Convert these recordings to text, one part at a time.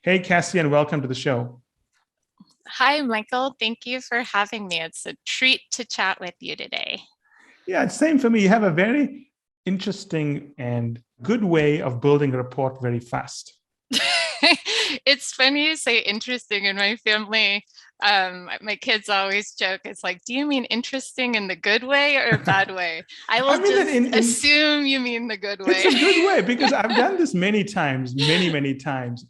Hey, Cassie, and welcome to the show. Hi, Michael. Thank you for having me. It's a treat to chat with you today. Yeah, it's same for me. You have a very interesting and good way of building a report very fast. It's funny you say interesting in my family. My kids always joke, it's like, do you mean interesting in the good way or bad way? I I will mean that just in assume you mean the good it's way. a good way because I've done this many times, many times.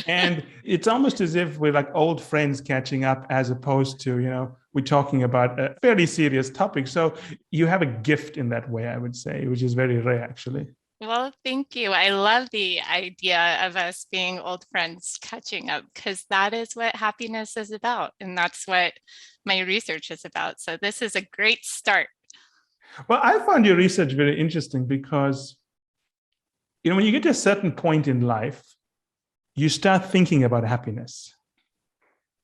And it's almost as if we're like old friends catching up as opposed to, we're talking about a fairly serious topic. So you have a gift in that way, I would say, which is very rare, actually. Well, thank you. I love the idea of us being old friends catching up because that is what happiness is about. And that's what my research is about. So this is a great start. Well, I found your research very interesting because, when you get to a certain point in life, you start thinking about happiness.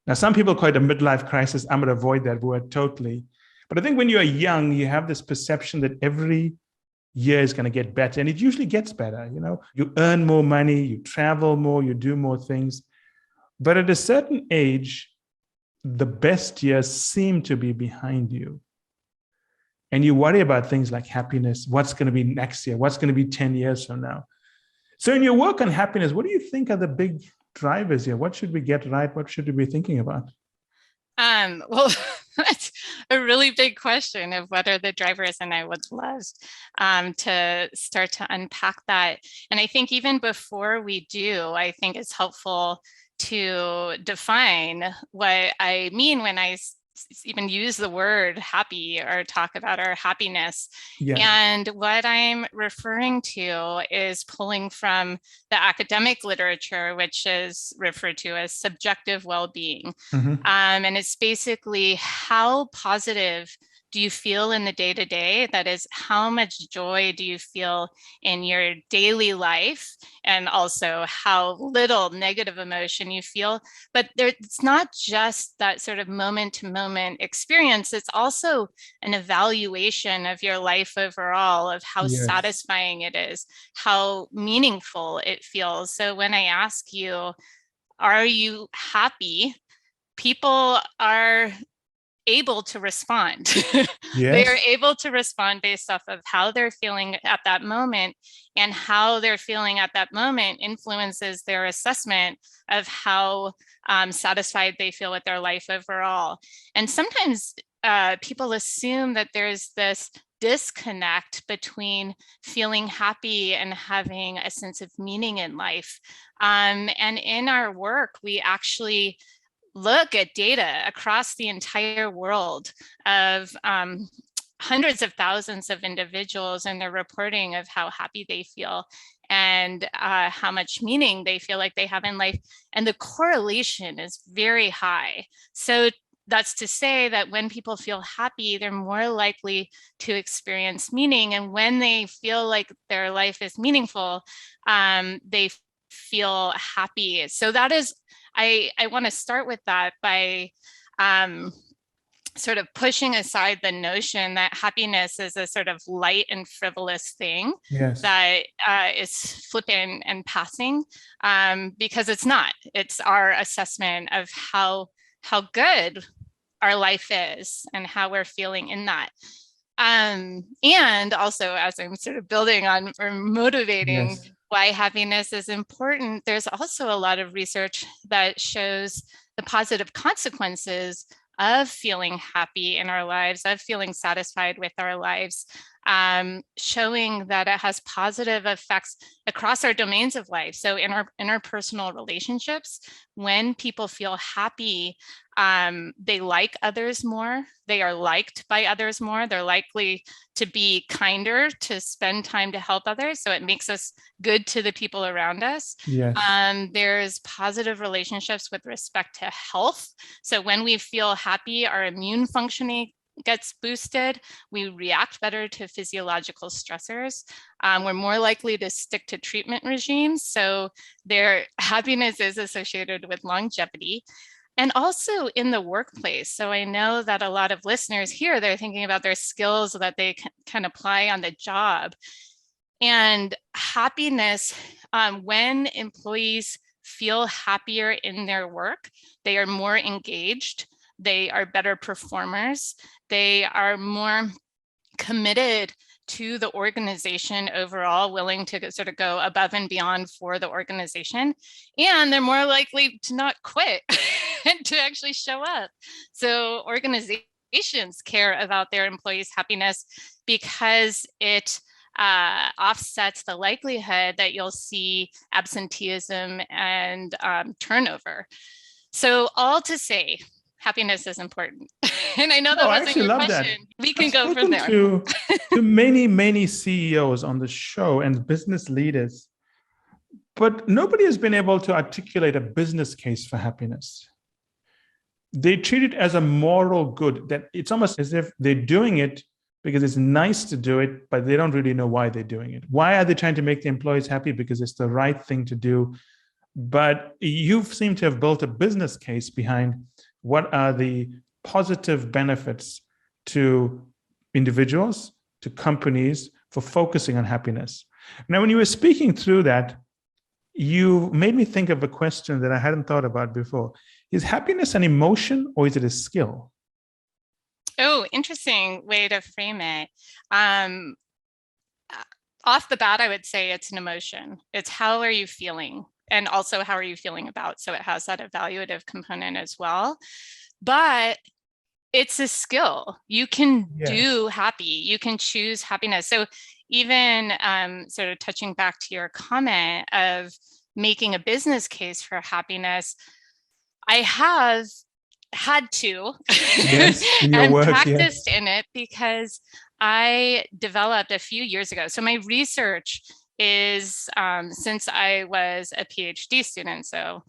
Now, some people call it a midlife crisis. I'm going to avoid that word totally. But I think when you're young, you have this perception that every year is going to get better. And it usually gets better. You earn more money, you travel more, you do more things. But at a certain age, the best years seem to be behind you. And you worry about things like happiness, what's going to be next year, what's going to be 10 years from now. So in your work on happiness, what do you think are the big drivers here? What should we get right? What should we be thinking about? Well, that's a really big question of what are the drivers, and I would love to start to unpack that. And I think even before we do, I think it's helpful to define what I mean when even use the word happy or talk about our happiness. Yes. And what I'm referring to is pulling from the academic literature, which is referred to as subjective well-being. Mm-hmm. And it's basically how positive do you feel in the day to day? That is, how much joy do you feel in your daily life? And also how little negative emotion you feel. But it's not just that sort of moment to moment experience, it's also an evaluation of your life overall, of how Yes. satisfying it is, how meaningful it feels. So when I ask you, are you happy? People are able to respond. They are Yes. able to respond based off of how they're feeling at that moment, and how they're feeling at that moment influences their assessment of how satisfied they feel with their life overall. And sometimes people assume that there's this disconnect between feeling happy and having a sense of meaning in life. And in our work, we actually look at data across the entire world of hundreds of thousands of individuals and their reporting of how happy they feel and how much meaning they feel like they have in life. And the correlation is very high. So that's to say that when people feel happy, they're more likely to experience meaning. And when they feel like their life is meaningful, they feel happy. So that is, I want to start with that by sort of pushing aside the notion that happiness is a sort of light and frivolous thing Yes. that is flippant and passing, because it's not. It's our assessment of how good our life is and how we're feeling in that. And also, as I'm sort of building on or motivating Yes. why happiness is important, there's also a lot of research that shows the positive consequences of feeling happy in our lives, of feeling satisfied with our lives, showing that it has positive effects across our domains of life. So in our interpersonal relationships, when people feel happy, they like others more, they are liked by others more, they're likely to be kinder, to spend time to help others. So it makes us good to the people around us. Yes. There's positive relationships with respect to health. So when we feel happy, our immune functioning gets boosted, we react better to physiological stressors. We're more likely to stick to treatment regimes. So their happiness is associated with longevity. And also in the workplace. So I know that a lot of listeners here, they're thinking about their skills that they can apply on the job. And happiness, when employees feel happier in their work. They are more engaged. They are better performers. They are more committed to the organization overall, willing to sort of go above and beyond for the organization. And they're more likely to not quit and to actually show up. So organizations care about their employees' happiness because it offsets the likelihood that you'll see absenteeism and turnover. So all to say, happiness is important. And I know that wasn't your question. We can go from there. To many CEOs on the show and business leaders, but nobody has been able to articulate a business case for happiness. They treat it as a moral good, that it's almost as if they're doing it because it's nice to do it, but they don't really know why they're doing it. Why are they trying to make the employees happy? Because it's the right thing to do. But you seem to have built a business case behind what are the positive benefits to individuals, to companies for focusing on happiness. Now, when you were speaking through that, you made me think of a question that I hadn't thought about before. Is happiness an emotion or is it a skill? Oh, interesting way to frame it. Off the bat, I would say it's an emotion. It's how are you feeling? And also how are you feeling about? So it has that evaluative component as well. But it's a skill. You can do happy. You can choose happiness. So even sort of touching back to your comment of making a business case for happiness, I have had to and practiced in it because I developed a few years ago. So my research is since I was a PhD student. So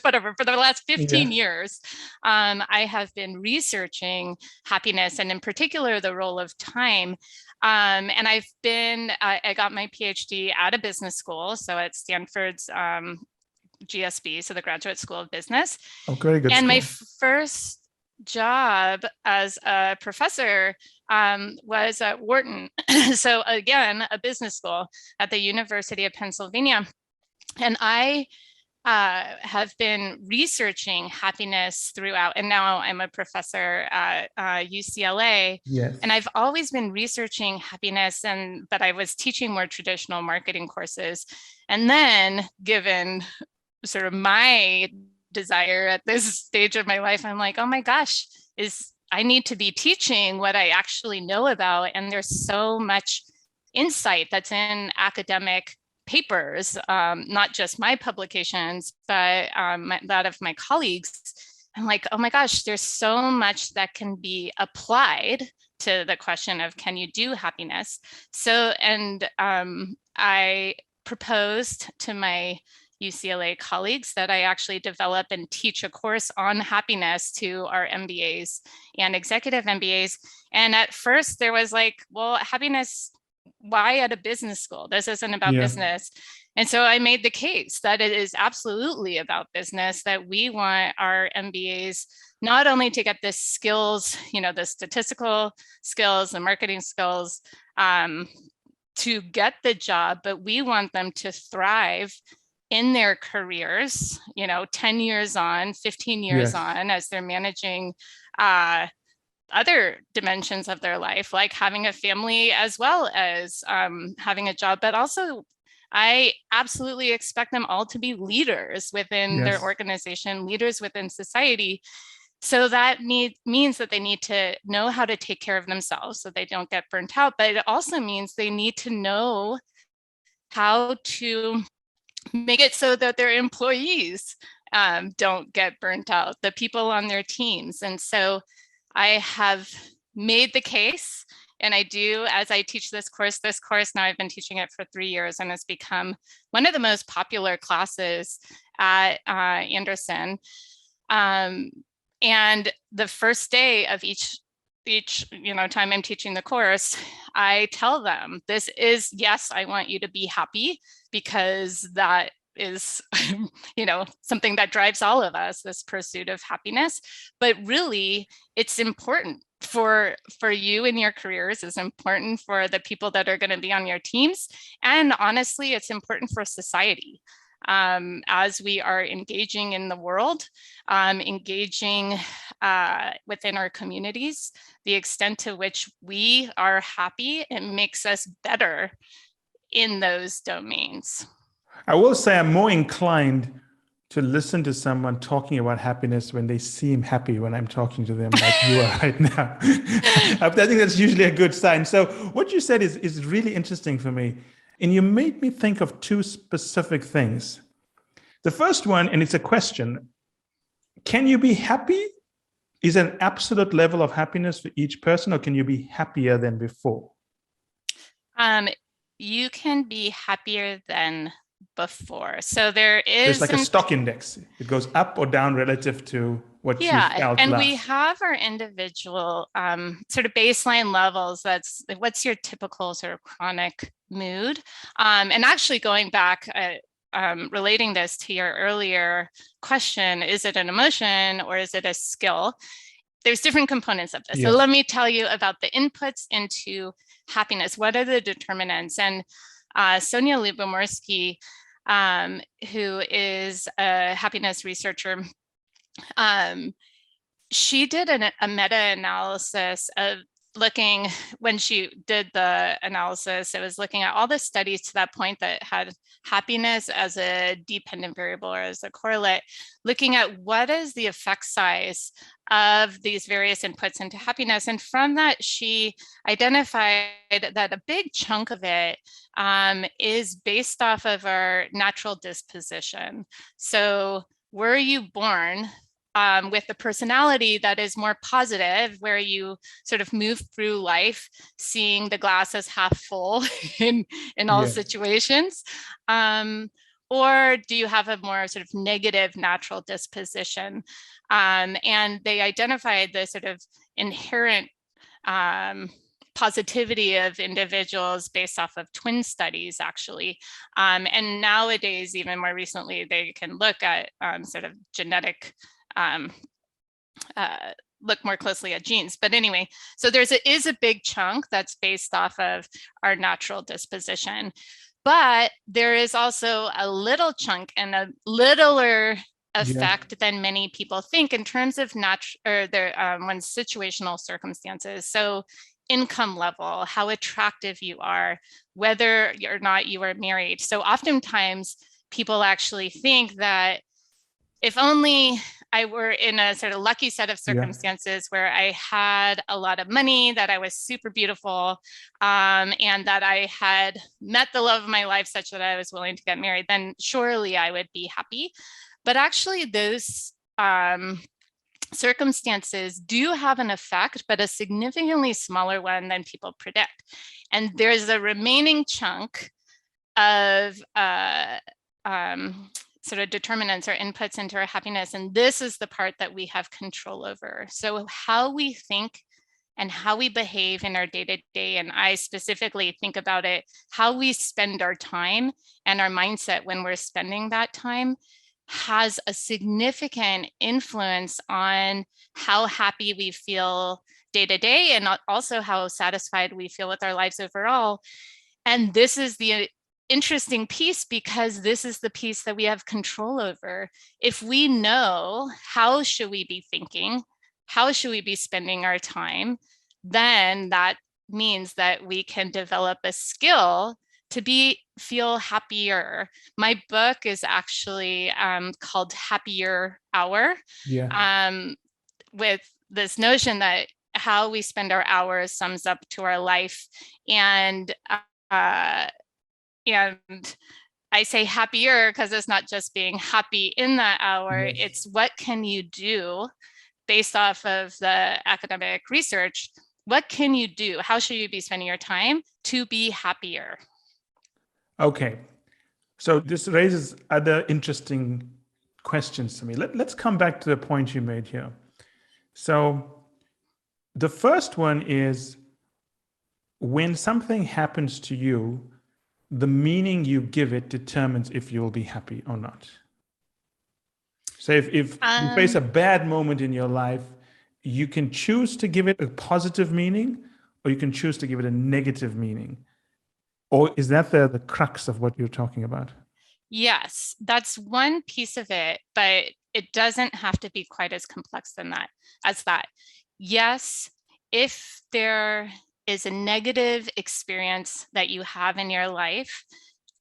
whatever, for the last 15 years, I have been researching happiness and in particular, the role of time. And I got my PhD at a business school. So at Stanford's GSB, so the Graduate School of Business. Oh, very good. And my first job as a professor was at Wharton. So again, a business school at the University of Pennsylvania. And I have been researching happiness throughout, and now I'm a professor at UCLA. Yes. And I've always been researching happiness, but I was teaching more traditional marketing courses. And then given sort of my desire at this stage of my life, I'm like, oh my gosh, I need to be teaching what I actually know about. And there's so much insight that's in academic papers, not just my publications, but that of my colleagues. I'm like, oh my gosh, there's so much that can be applied to the question of can you do happiness? So, and I proposed to my UCLA colleagues that I actually develop and teach a course on happiness to our MBAs and executive MBAs. And at first there was like, well, happiness, why at a business school? This isn't about business. And so I made the case that it is absolutely about business, that we want our MBAs not only to get the skills, the statistical skills, the marketing skills to get the job, but we want them to thrive in their careers, 10 years on, 15 years on, as they're managing other dimensions of their life, like having a family as well as having a job. But also, I absolutely expect them all to be leaders within their organization, leaders within society. So that means that they need to know how to take care of themselves so they don't get burnt out. But it also means they need to know how to make it so that their employees don't get burnt out, the people on their teams. And so I have made the case, and I do, as I teach this course now I've been teaching it for 3 years, and it's become one of the most popular classes at Anderson. And the first day of each time I'm teaching the course, I tell them, this is, yes, I want you to be happy because that is, something that drives all of us, this pursuit of happiness. But really, it's important for you in your careers, it's important for the people that are going to be on your teams. And honestly, it's important for society. As we are engaging in the world, engaging within our communities, the extent to which we are happy, it makes us better in those domains. I will say I'm more inclined to listen to someone talking about happiness when they seem happy when I'm talking to them like you are right now. I think that's usually a good sign. So what you said is really interesting for me. And you made me think of two specific things. The first one, and it's a question, can you be happy? Is an absolute level of happiness for each person, or can you be happier than before? You can be happier than before. So there's like a stock index. It goes up or down relative to what you felt and last. we have our individual sort of baseline levels. That's what's your typical sort of chronic mood. And actually going back, relating this to your earlier question, is it an emotion or is it a skill? There's different components of this. Yes. So let me tell you about the inputs into happiness. What are the determinants? And Sonia Lyubomirsky, who is a happiness researcher, she did a meta-analysis of looking, when she did the analysis, it was looking at all the studies to that point that had happiness as a dependent variable or as a correlate, looking at what is the effect size of these various inputs into happiness. And from that, she identified that a big chunk of it is based off of our natural disposition. So were you born with a personality that is more positive, where you sort of move through life seeing the glass as half full in all situations? Or do you have a more sort of negative natural disposition? And they identified the sort of inherent positivity of individuals based off of twin studies, actually. And nowadays, even more recently, they can look at sort of genetic look more closely at genes. But anyway, so is a big chunk that's based off of our natural disposition. But there is also a little chunk and a littler effect than many people think in terms of when situational circumstances. So income level, how attractive you are, whether or not you are married. So oftentimes people actually think that if only I were in a sort of lucky set of circumstances where I had a lot of money, that I was super beautiful, and that I had met the love of my life such that I was willing to get married, then surely I would be happy. But actually those circumstances do have an effect, but a significantly smaller one than people predict. And there's a remaining chunk of sort of determinants or inputs into our happiness. And this is the part that we have control over. So how we think and how we behave in our day-to-day, and I specifically think about it, how we spend our time and our mindset when we're spending that time has a significant influence on how happy we feel day-to-day and also how satisfied we feel with our lives overall. And this is the interesting piece, because this is the piece that we have control over. If we know how should we be thinking, how should we be spending our time, then that means that we can develop a skill to feel happier. My book is actually called Happier Hour, with this notion that how we spend our hours sums up to our life. And I say happier because it's not just being happy in that hour, it's what can you do based off of the academic research, what can you do? How should you be spending your time to be happier? Okay, so this raises other interesting questions to me. Let's come back to the point you made here. So the first one is, when something happens to you the meaning you give it determines if you'll be happy or not. So if you face a bad moment in your life, you can choose to give it a positive meaning, or you can choose to give it a negative meaning. Or is that the crux of what you're talking about? Yes, that's one piece of it, but it doesn't have to be quite as complex as that. Yes, if there is a negative experience that you have in your life,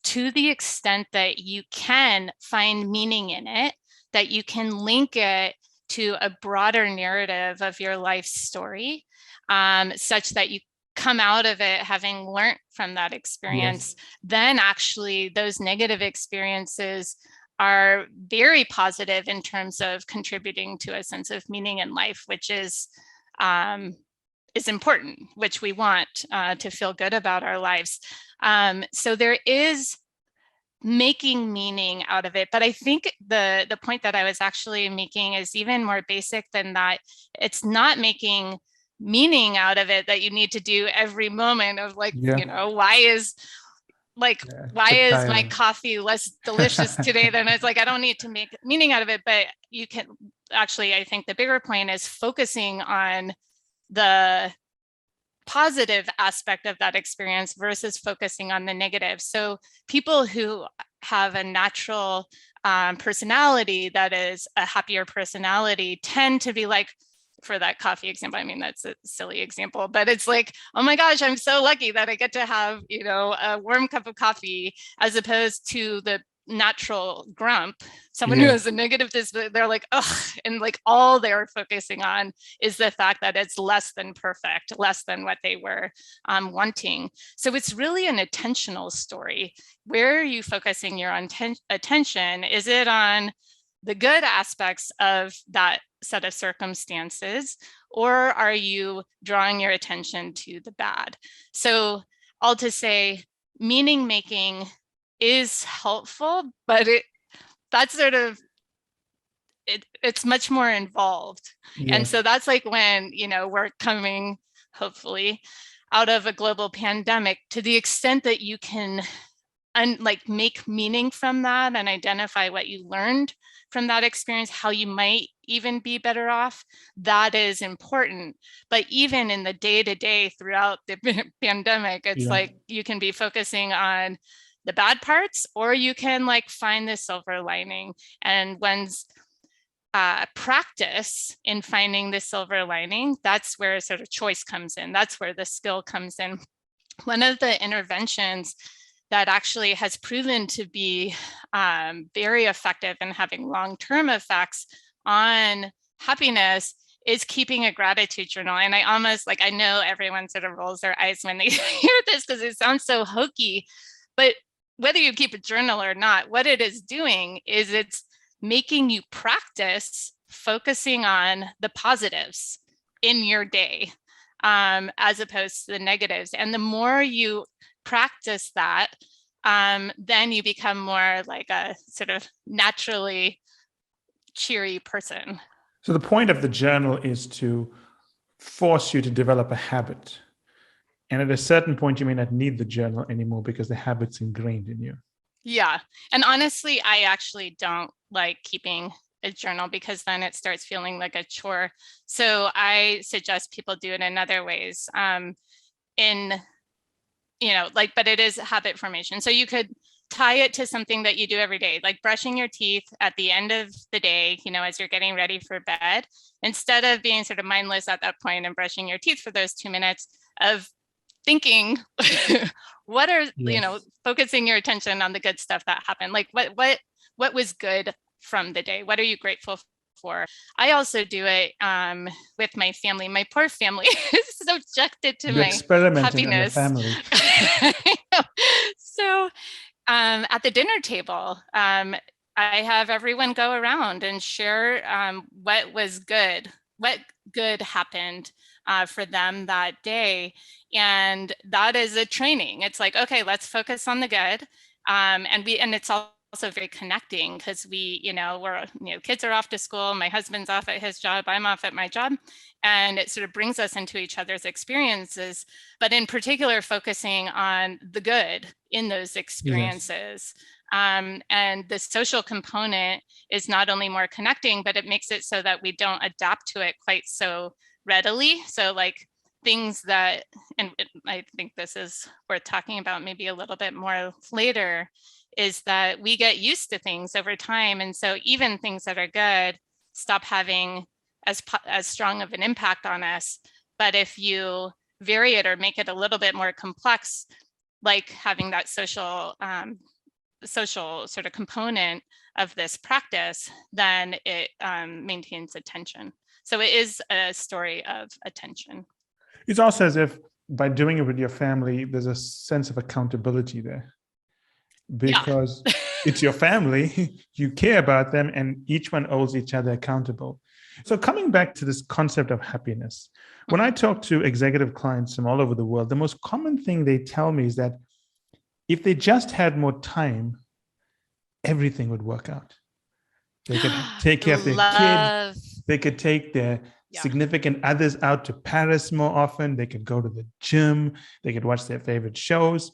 to the extent that you can find meaning in it, that you can link it to a broader narrative of your life story, such that you come out of it having learned from that experience, then actually those negative experiences are very positive in terms of contributing to a sense of meaning in life, which is important, which we want to feel good about our lives. So there is making meaning out of it. But I think the point that I was actually making is even more basic than that. It's not making meaning out of it that you need to do every moment of like, why is my coffee less delicious today than it's like, I don't need to make meaning out of it, but you can actually, I think the bigger point is focusing on the positive aspect of that experience versus focusing on the negative. So people who have a natural personality that is a happier personality tend to be like, for that coffee example, I mean, that's a silly example, but it's like, oh my gosh, I'm so lucky that I get to have, a warm cup of coffee, as opposed to the natural grump, someone who has a negative they're like, ugh, and like all they're focusing on is the fact that it's less than perfect, less than what they were wanting. So it's really an attentional story. Where are you focusing your attention? Is it on the good aspects of that set of circumstances, or are you drawing your attention to the bad? So all to say, meaning making is helpful, but that's sort of it's much more involved. And so that's like when we're coming hopefully out of a global pandemic, to the extent that you can make meaning from that and identify what you learned from that experience, how you might even be better off, that is important. But even in the day-to-day throughout the pandemic, it's like you can be focusing on the bad parts, or you can find the silver lining. And one's practice in finding the silver lining, that's where sort of choice comes in. That's where the skill comes in. One of the interventions that actually has proven to be very effective in having long-term effects on happiness is keeping a gratitude journal. And I almost I know everyone sort of rolls their eyes when they hear this because it sounds so hokey, but whether you keep a journal or not, what it is doing is it's making you practice focusing on the positives in your day, as opposed to the negatives. And the more you practice that, then you become more like a sort of naturally cheery person. So the point of the journal is to force you to develop a habit. And at a certain point, you may not need the journal anymore because the habit's ingrained in you. Yeah. And honestly, I actually don't like keeping a journal because then it starts feeling like a chore. So I suggest people do it in other ways. But it is habit formation. So you could tie it to something that you do every day, like brushing your teeth at the end of the day, as you're getting ready for bed, instead of being sort of mindless at that point and brushing your teeth for those 2 minutes of thinking, what are, focusing your attention on the good stuff that happened. Like what was good from the day? What are you grateful for? I also do it with my family. My poor family is subjected to my happiness. On your family. So at the dinner table, I have everyone go around and share what was good, what good happened for them that day. And that is a training. It's like, okay, let's focus on the good. And it's all also very connecting because kids are off to school, my husband's off at his job, I'm off at my job, and it sort of brings us into each other's experiences, but in particular focusing on the good in those experiences. Yes. And the social component is not only more connecting, but it makes it so that we don't adapt to it quite so readily. So like things that, and I think this is worth talking about maybe a little bit more later, is that we get used to things over time. And so even things that are good stop having as strong of an impact on us. But if you vary it or make it a little bit more complex, like having that social sort of component of this practice, then it maintains attention. So it is a story of attention. It's also as if by doing it with your family, there's a sense of accountability there. Because it's your family, you care about them, and each one holds each other accountable. So coming back to this concept of happiness, when I talk to executive clients from all over the world, the most common thing they tell me is that if they just had more time, everything would work out. They could take care of their kids. They could take their significant others out to Paris more often. They could go to the gym. They could watch their favorite shows.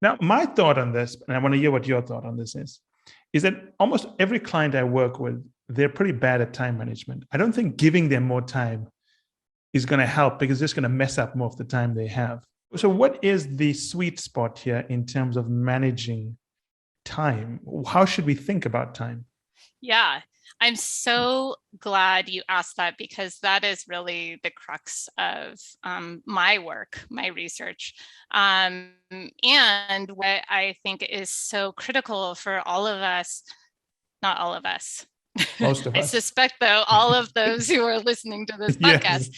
Now, my thought on this, and I want to hear what your thought on this is that almost every client I work with, they're pretty bad at time management. I don't think giving them more time is going to help because it's just going to mess up more of the time they have. So what is the sweet spot here in terms of managing time? How should we think about time? Yeah, I'm so glad you asked that because that is really the crux of my work, my research. And what I think is so critical for all of us, not all of us, most of us. I suspect though, all of those who are listening to this podcast,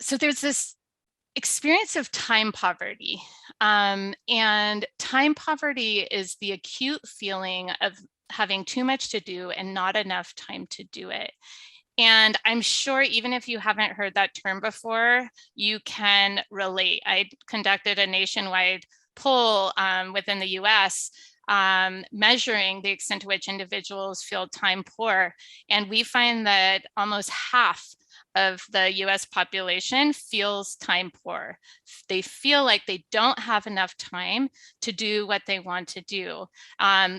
so there's this experience of time poverty. And time poverty is the acute feeling of having too much to do and not enough time to do it. And I'm sure even if you haven't heard that term before, you can relate. I conducted a nationwide poll within the US measuring the extent to which individuals feel time poor. And we find that almost half of the US population feels time poor. They feel like they don't have enough time to do what they want to do.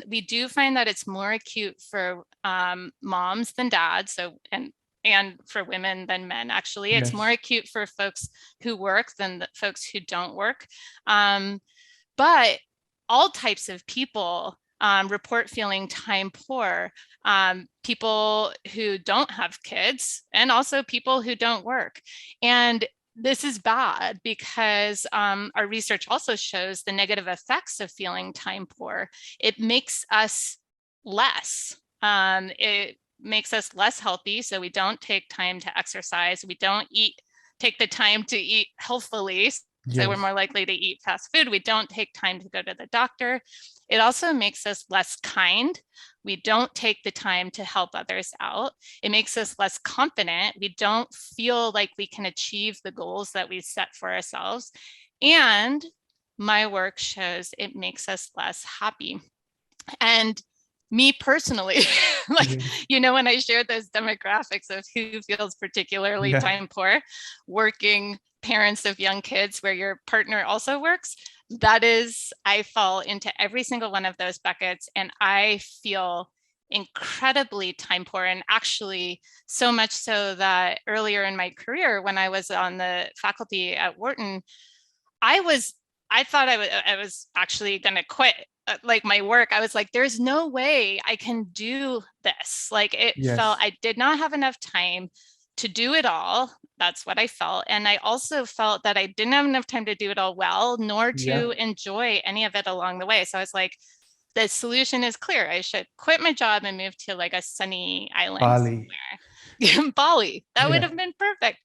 We do find that it's more acute for moms than dads, so and for women than men, actually. It's more acute for folks who work than the folks who don't work. But all types of people report feeling time poor. People who don't have kids and also people who don't work. And this is bad because our research also shows the negative effects of feeling time poor. It makes us less. It makes us less healthy. So we don't take time to exercise. We don't take the time to eat healthfully. So we're more likely to eat fast food. We don't take time to go to the doctor. It also makes us less kind. We don't take the time to help others out. It makes us less confident. We don't feel like we can achieve the goals that we set for ourselves. And my work shows it makes us less happy. And me personally, when I shared those demographics of who feels particularly time poor, working parents of young kids where your partner also works, I fall into every single one of those buckets, and I feel incredibly time poor. And actually so much so that earlier in my career, when I was on the faculty at Wharton, I thought I was actually going to quit like my work. I was like, there's no way I can do this. Like it felt I did not have enough time to do it all. That's what I felt. And I also felt that I didn't have enough time to do it all well, nor to enjoy any of it along the way. So I was like, the solution is clear. I should quit my job and move to like a sunny island. Bali. Bali. That would have been perfect.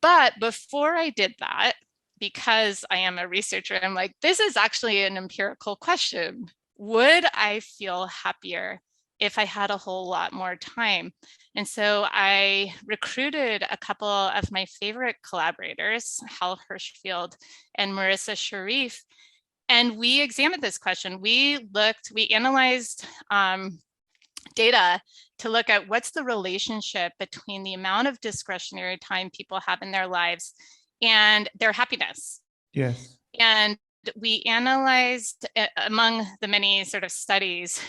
But before I did that, because I am a researcher, I'm like, this is actually an empirical question. Would I feel happier if I had a whole lot more time? And so I recruited a couple of my favorite collaborators, Hal Hirschfield and Marissa Sharif. And we examined this question. We analyzed data to look at what's the relationship between the amount of discretionary time people have in their lives and their happiness. Yes. And we analyzed, among the many sort of studies,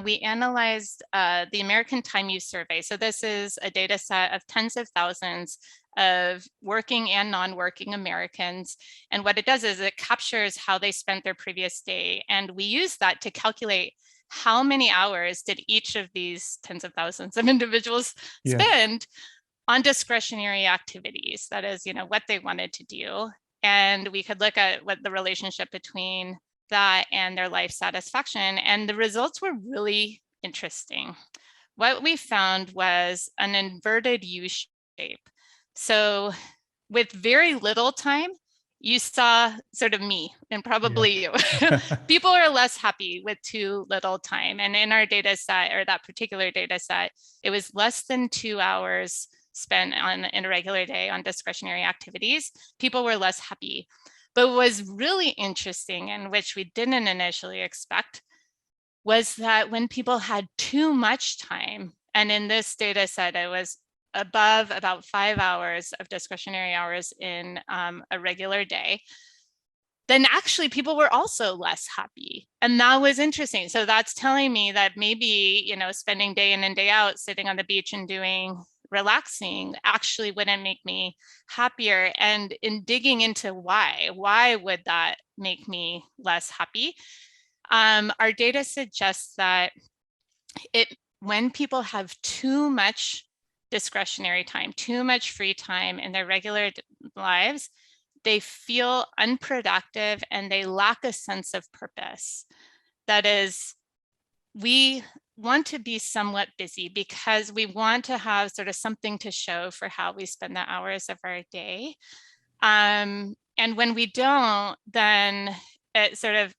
we analyzed the American Time Use Survey. So this is a data set of tens of thousands of working and non-working Americans. And what it does is it captures how they spent their previous day. And we use that to calculate how many hours did each of these tens of thousands of individuals spend on discretionary activities. That is, what they wanted to do. And we could look at what the relationship between that and their life satisfaction. And the results were really interesting. What we found was an inverted U shape. So with very little time, you saw sort of me and probably you. People are less happy with too little time. And in our data set, or that particular data set, it was less than 2 hours spent in a regular day on discretionary activities. People were less happy. But what was really interesting, and which we didn't initially expect, was that when people had too much time, and in this data set, it was above about 5 hours of discretionary hours in a regular day, then actually people were also less happy. And that was interesting. So that's telling me that maybe, spending day in and day out, sitting on the beach and relaxing actually wouldn't make me happier. And in digging into why would that make me less happy? Our data suggests that when people have too much discretionary time, too much free time in their regular lives, they feel unproductive and they lack a sense of purpose. That is, we want to be somewhat busy because we want to have sort of something to show for how we spend the hours of our day. And when we don't, then it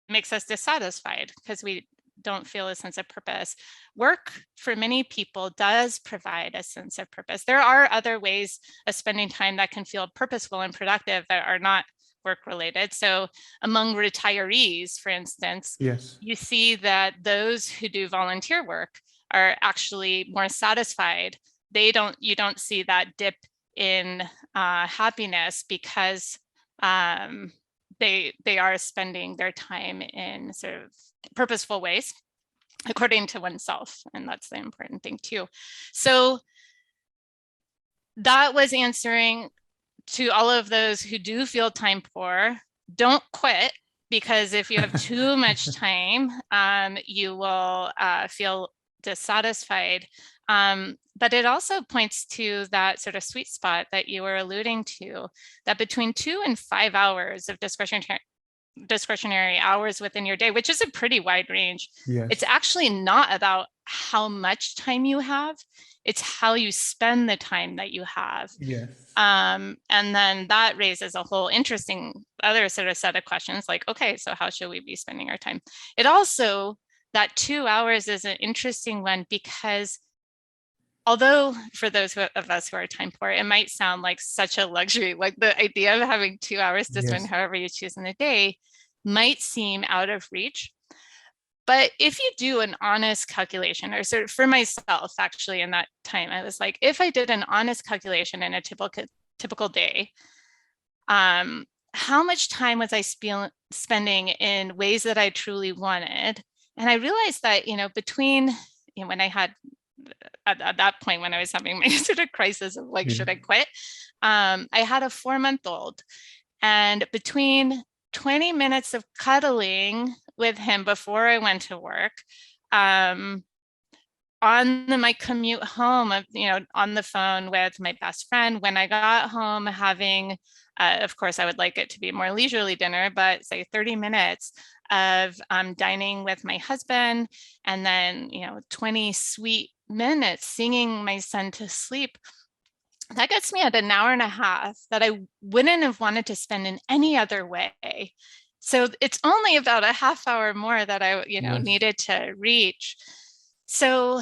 makes us dissatisfied because we don't feel a sense of purpose. Work for many people does provide a sense of purpose. There are other ways of spending time that can feel purposeful and productive that are not work related. So among retirees, for instance, you see that those who do volunteer work are actually more satisfied. You don't see that dip in happiness because they are spending their time in sort of purposeful ways according to oneself. And that's the important thing too. So that was answering to all of those who do feel time poor. Don't quit, because if you have too much time, you will feel dissatisfied. But it also points to that sort of sweet spot that you were alluding to, that between 2 and 5 hours of discretionary hours within your day, which is a pretty wide range. It's actually not about how much time you have, it's how you spend the time that you have. And then that raises a whole interesting other sort of set of questions like, okay, so how should we be spending our time? It also, that 2 hours is an interesting one because although for those of us who are time poor, it might sound like such a luxury, like the idea of having 2 hours to spend however you choose in a day might seem out of reach. But if you do an honest calculation, or sort of for myself, actually, in that time, I was like, if I did an honest calculation in a typical day, how much time was I spending in ways that I truly wanted? And I realized that, between when I had, at that point, when I was having my sort of crisis of like, should I quit? I had a 4-month-old, and between 20 minutes of cuddling with him before I went to work, on my commute home, on the phone with my best friend, when I got home, having, of course, I would like it to be a more leisurely dinner, but say 30 minutes of dining with my husband, and then 20 sweet minutes singing my son to sleep. That gets me at an hour and a half that I wouldn't have wanted to spend in any other way. So it's only about a half hour more that I needed to reach. So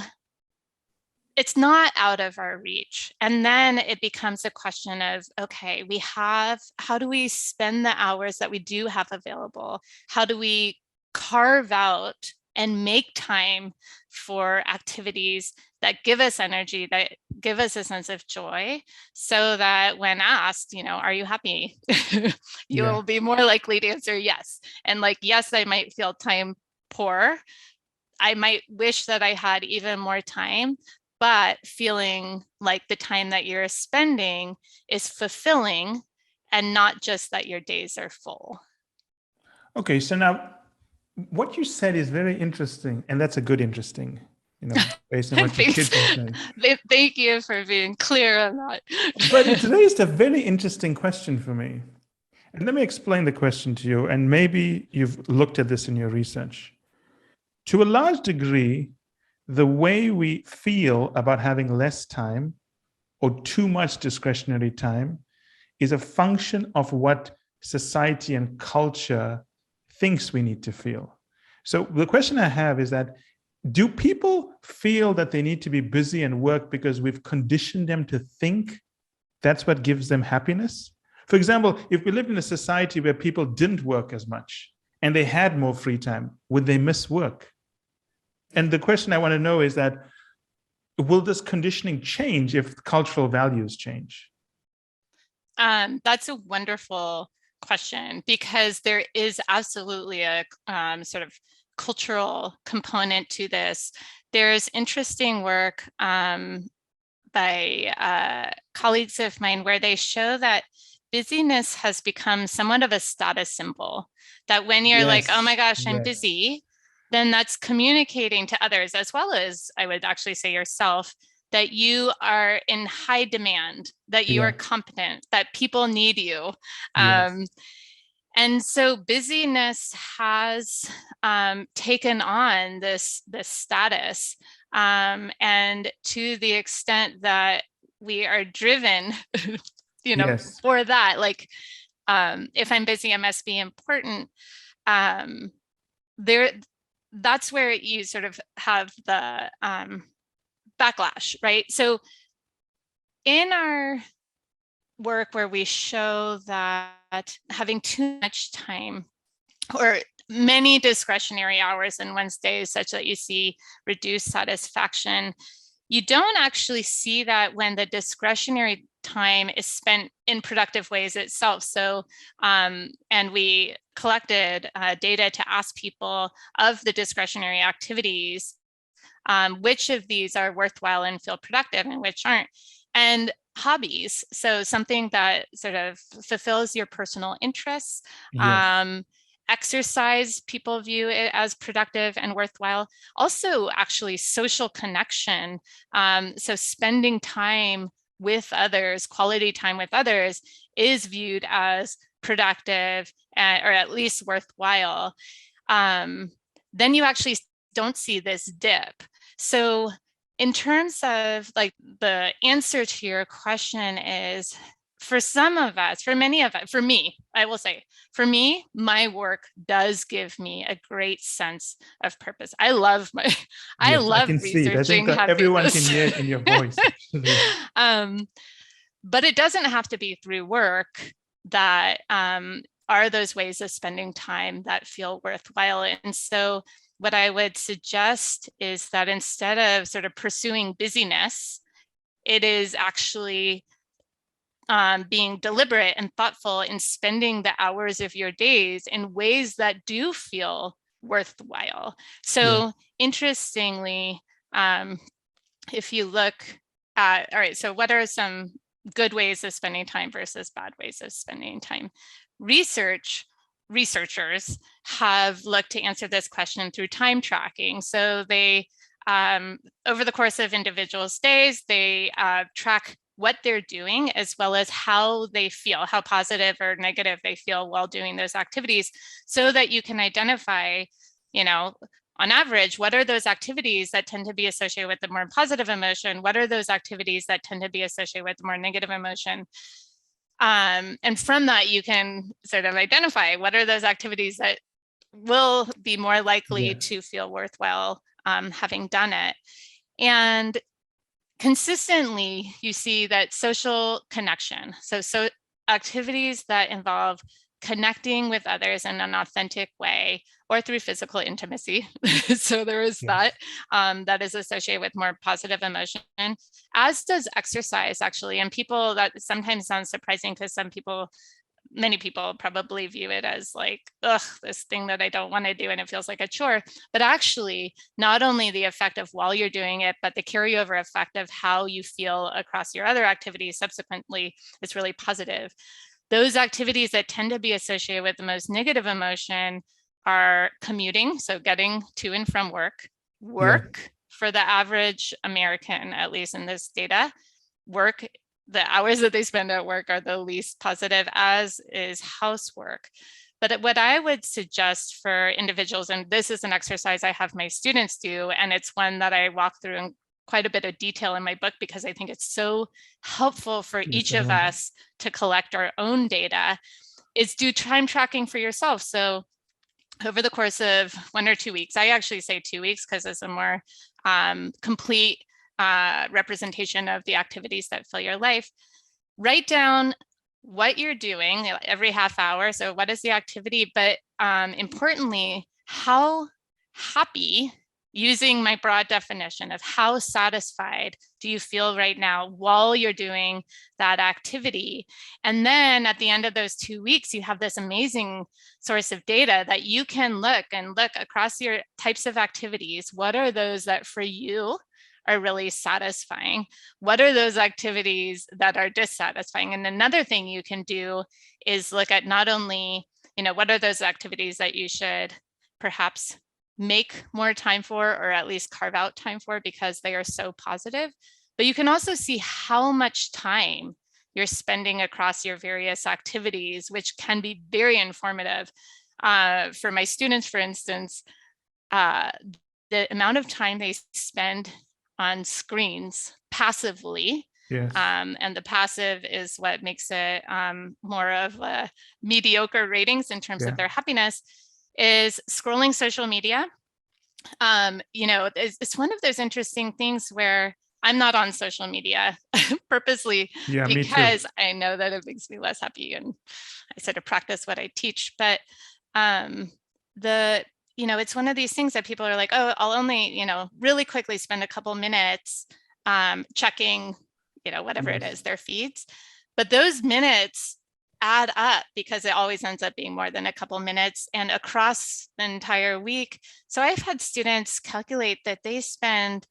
it's not out of our reach. And then it becomes a question of, okay, how do we spend the hours that we do have available? How do we carve out and make time for activities that give us energy, that give us a sense of joy, so that when asked, are you happy? You will be more likely to answer yes. And like, yes, I might feel time poor. I might wish that I had even more time, but feeling like the time that you're spending is fulfilling and not just that your days are full. Okay, so now what you said is very interesting, and that's a good interesting, based on what your kids are saying. Thank you for being clear on that. But it's raised a very interesting question for me. And let me explain the question to you, and maybe you've looked at this in your research. To a large degree, the way we feel about having less time or too much discretionary time is a function of what society and culture thinks we need to feel. So the question I have is that, do people feel that they need to be busy and work because we've conditioned them to think that's what gives them happiness? For example, if we lived in a society where people didn't work as much and they had more free time, would they miss work? And the question I want to know is that, will this conditioning change if cultural values change? That's a wonderful question, because there is absolutely a sort of cultural component to this. There's interesting work by colleagues of mine where they show that busyness has become somewhat of a status symbol, that when you're like, oh my gosh, I'm busy, then that's communicating to others, as well as, I would actually say, yourself, that you are in high demand, that you are competent, that people need you. And so busyness has taken on this status. And to the extent that we are driven, for that, like, if I'm busy, I must be important. That's where you sort of have the backlash, right? So in our work where we show that having too much time or many discretionary hours in one's day such that you see reduced satisfaction, you don't actually see that when the discretionary time is spent in productive ways itself. So, and we collected data to ask people of the discretionary activities, which of these are worthwhile and feel productive and which aren't. And hobbies, so something that sort of fulfills your personal interests. Exercise, people view it as productive and worthwhile. Also, actually, social connection. So spending time with others, quality time with others, is viewed as productive or at least worthwhile. Then you actually don't see this dip. So in terms of like the answer to your question is, for some of us, for many of us, for me, I will say, for me, my work does give me a great sense of purpose. I love researching. I think everyone can hear it in your voice. But it doesn't have to be through work that are those ways of spending time that feel worthwhile. And so what I would suggest is that instead of sort of pursuing busyness, it is actually being deliberate and thoughtful in spending the hours of your days in ways that do feel worthwhile. So interestingly, if you look at, all right, so what are some good ways of spending time versus bad ways of spending time? Researchers have looked to answer this question through time tracking. So they, over the course of individuals' days, they track what they're doing as well as how they feel, how positive or negative they feel while doing those activities, so that you can identify, on average, what are those activities that tend to be associated with the more positive emotion? What are those activities that tend to be associated with the more negative emotion? And from that, you can sort of identify what are those activities that will be more likely to feel worthwhile having done it. And consistently, you see that social connection, so activities that involve connecting with others in an authentic way or through physical intimacy. So there is that is associated with more positive emotion, as does exercise, actually. And people, that sometimes sounds surprising because many people probably view it as like, ugh, this thing that I don't want to do and it feels like a chore. But actually, not only the effect of while you're doing it, but the carryover effect of how you feel across your other activities subsequently is really positive. Those activities that tend to be associated with the most negative emotion are commuting, so getting to and from work. For the average American, at least in this data, the hours that they spend at work are the least positive, as is housework. But what I would suggest for individuals, and this is an exercise I have my students do, and it's one that I walk through in quite a bit of detail in my book because I think it's so helpful for each of us to collect our own data, is do time tracking for yourself. So over the course of 1 or 2 weeks, I actually say 2 weeks because it's a more complete representation of the activities that fill your life. Write down what you're doing every half hour. So what is the activity? But importantly, how happy, using my broad definition of how satisfied do you feel right now while you're doing that activity? And then at the end of those 2 weeks, you have this amazing source of data that you can look across your types of activities. What are those that for you are really satisfying? What are those activities that are dissatisfying? And another thing you can do is look at not only, what are those activities that you should perhaps make more time for, or at least carve out time for because they are so positive, but you can also see how much time you're spending across your various activities, which can be very informative. For my students, for instance, the amount of time they spend on screens passively. And the passive is what makes it more of a mediocre ratings in terms of their happiness, is scrolling social media. It's one of those interesting things where I'm not on social media purposely because I know that it makes me less happy, and I sort of practice what I teach. But it's one of these things that people are like, oh, I'll only, really quickly spend a couple minutes checking, whatever it is, their feeds. But those minutes add up because it always ends up being more than a couple minutes and across the entire week. So I've had students calculate that they spend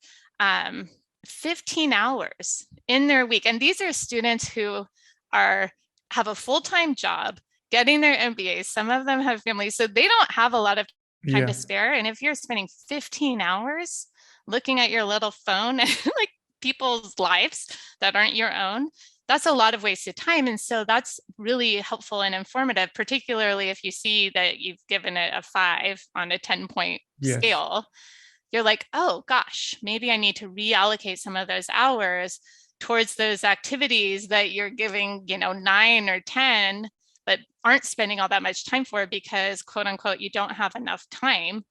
15 hours in their week. And these are students who have a full-time job, getting their MBAs. Some of them have families, so they don't have a lot of time to spare. And if you're spending 15 hours looking at your little phone and like people's lives that aren't your own, that's a lot of wasted time. And so that's really helpful and informative, particularly if you see that you've given it a 5 on a 10-point scale. You're like, oh gosh, maybe I need to reallocate some of those hours towards those activities that you're giving, 9 or 10, but aren't spending all that much time for because, quote unquote, you don't have enough time.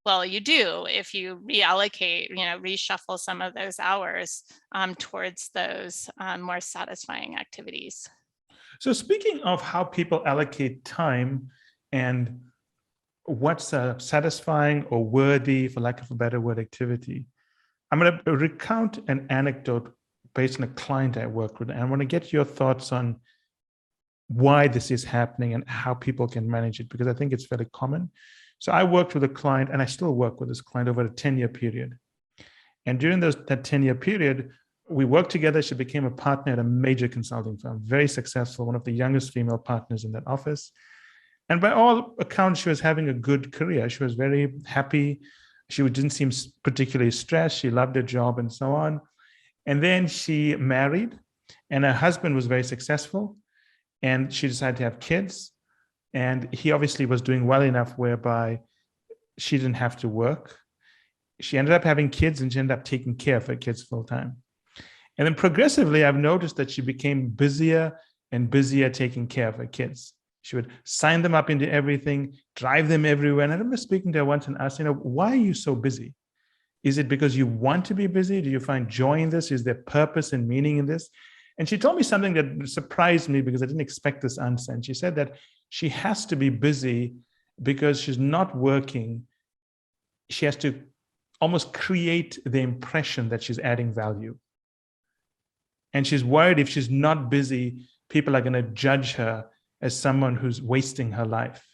Well, you do if you reallocate, reshuffle some of those hours towards those more satisfying activities. So speaking of how people allocate time and what's satisfying or worthy, for lack of a better word, activity, I'm going to recount an anecdote based on a client I worked with. And I want to get your thoughts on why this is happening and how people can manage it, because I think it's very common. So I worked with a client, and I still work with this client over a 10-year period. And during that 10-year period, we worked together. She became a partner at a major consulting firm, very successful, one of the youngest female partners in that office. And by all accounts, she was having a good career. She was very happy. She didn't seem particularly stressed. She loved her job and so on. And then she married, and her husband was very successful, and she decided to have kids. And he obviously was doing well enough whereby she didn't have to work. She ended up having kids, and she ended up taking care of her kids full time. And then progressively, I've noticed that she became busier and busier taking care of her kids. She would sign them up into everything, drive them everywhere. And I remember speaking to her once and asking her, why are you so busy? Is it because you want to be busy? Do you find joy in this? Is there purpose and meaning in this? And she told me something that surprised me because I didn't expect this answer. And she said that she has to be busy because she's not working. She has to almost create the impression that she's adding value. And she's worried if she's not busy, people are going to judge her as someone who's wasting her life.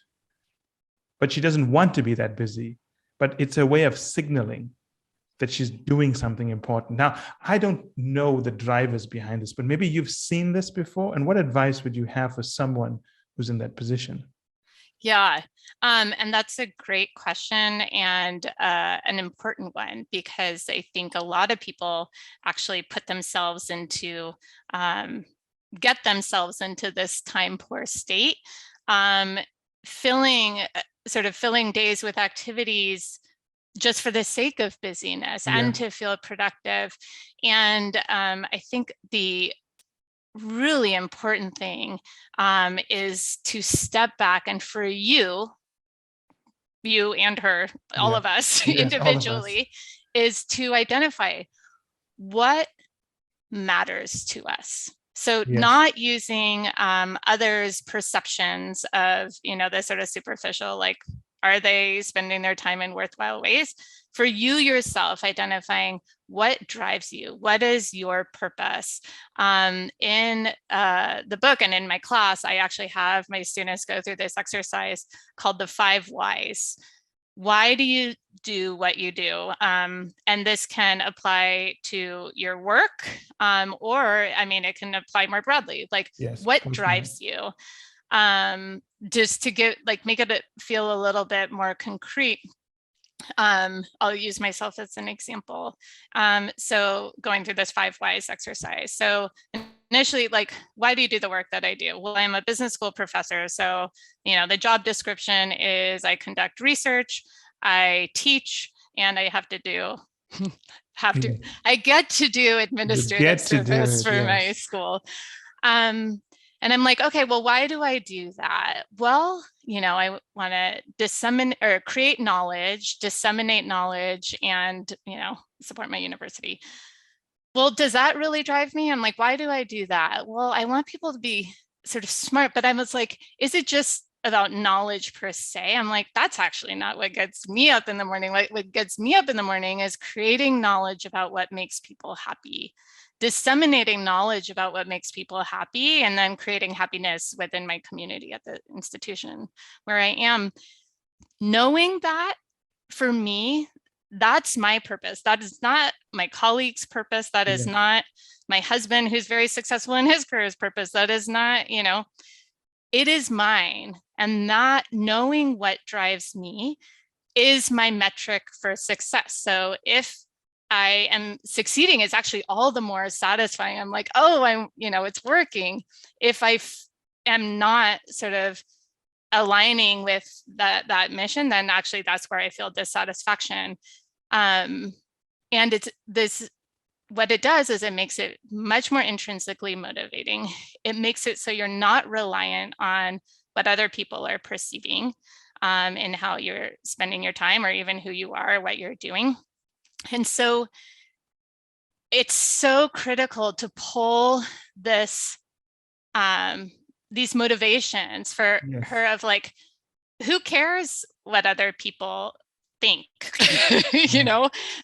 But she doesn't want to be that busy. But it's a way of signaling that she's doing something important. Now, I don't know the drivers behind this, but maybe you've seen this before. And what advice would you have for someone who's in that position? Yeah, and that's a great question and an important one, because I think a lot of people actually put themselves into, get themselves into this time poor state, filling days with activities just for the sake of busyness and to feel productive. And I think the really important thing is to step back, and for you and her, all of us individually, is to identify what matters to us. So not using others' perceptions of, the sort of superficial, like, are they spending their time in worthwhile ways? For you yourself, identifying what drives you, what is your purpose. In the book and in my class, I actually have my students go through this exercise called the 5 whys. Why do you do what you do? And this can apply to your work, or, it can apply more broadly, like what drives you? Just to make it feel a little bit more concrete. I'll use myself as an example. So going through this 5 whys exercise. So initially, why do you do the work that I do? Well, I'm a business school professor. So, the job description is I conduct research, I teach, and I have to do, I get to do administrative service for my school. And I'm like, okay, well, why do I do that? Well, I want to disseminate or create knowledge, disseminate knowledge, and, support my university. Well, does that really drive me? I'm like, why do I do that? Well, I want people to be sort of smart, but I was like, is it just about knowledge per se? I'm like, that's actually not what gets me up in the morning. What gets me up in the morning is creating knowledge about what makes people happy, disseminating knowledge about what makes people happy, and then creating happiness within my community at the institution where I am. Knowing that, for me, that's my purpose. That is not my colleague's purpose. That is not my husband, who's very successful in his career's purpose. That is not, it is mine. And that knowing what drives me is my metric for success. So if I am succeeding, it's actually all the more satisfying. I'm like, oh, it's working. If I am not sort of aligning with that mission, then actually that's where I feel dissatisfaction. And it's this, what it does is it makes it much more intrinsically motivating. It makes it so you're not reliant on what other people are perceiving in how you're spending your time, or even who you are, or what you're doing. And so it's so critical to pull this, these motivations for her of like, who cares what other people think?